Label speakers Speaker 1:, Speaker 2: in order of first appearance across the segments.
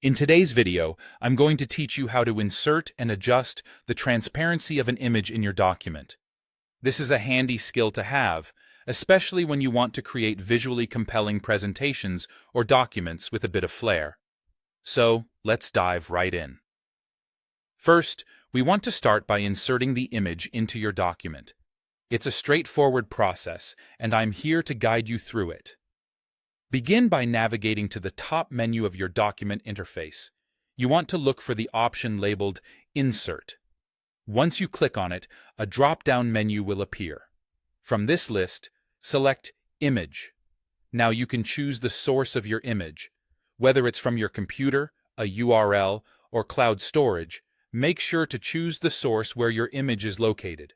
Speaker 1: In today's video, I'm going to teach you how to insert and adjust the transparency of an image in your document. This is a handy skill to have, especially when you want to create visually compelling presentations or documents with a bit of flair. So, let's dive right in. First, we want to start by inserting the image into your document. It's a straightforward process, and I'm here to guide you through it. Begin by navigating to the top menu of your document interface. You want to look for the option labeled Insert. Once you click on it, a drop-down menu will appear. From this list, select Image. Now you can choose the source of your image. Whether it's from your computer, a URL, or cloud storage, make sure to choose the source where your image is located.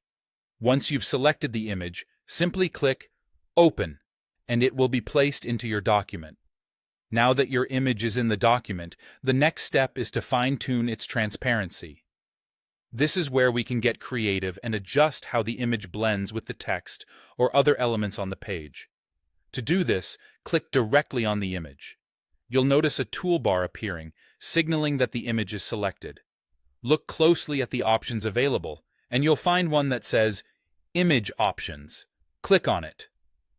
Speaker 1: Once you've selected the image, simply click Open, and it will be placed into your document. Now that your image is in the document, the next step is to fine-tune its transparency. This is where we can get creative and adjust how the image blends with the text or other elements on the page. To do this, click directly on the image. You'll notice a toolbar appearing, signaling that the image is selected. Look closely at the options available, and you'll find one that says Image Options. Click on it.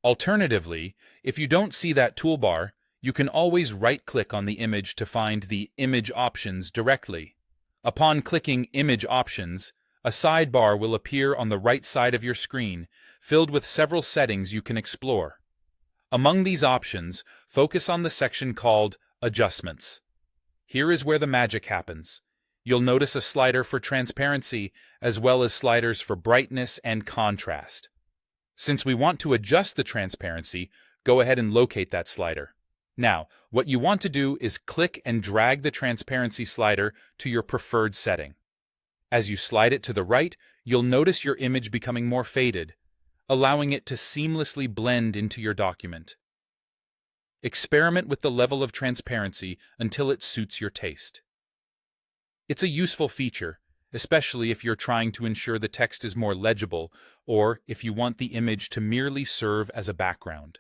Speaker 1: Alternatively, if you don't see that toolbar, you can always right-click on the image to find the Image Options directly. Upon clicking Image Options, a sidebar will appear on the right side of your screen, filled with several settings you can explore. Among these options, focus on the section called Adjustments. Here is where the magic happens. You'll notice a slider for transparency, as well as sliders for brightness and contrast. Since we want to adjust the transparency, go ahead and locate that slider. Now, what you want to do is click and drag the transparency slider to your preferred setting. As you slide it to the right, you'll notice your image becoming more faded, allowing it to seamlessly blend into your document. Experiment with the level of transparency until it suits your taste. It's a useful feature, especially if you're trying to ensure the text is more legible or if you want the image to merely serve as a background.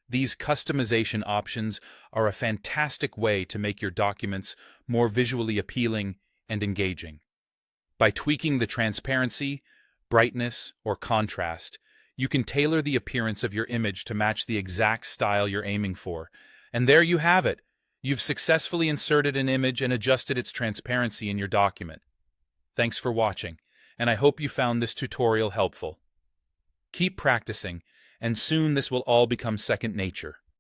Speaker 1: These customization options are a fantastic way to make your documents more visually appealing and engaging. By tweaking the transparency, brightness, or contrast, you can tailor the appearance of your image to match the exact style you're aiming for. And there you have it. You've successfully inserted an image and adjusted its transparency in your document. Thanks for watching, and I hope you found this tutorial helpful. Keep practicing, and soon this will all become second nature.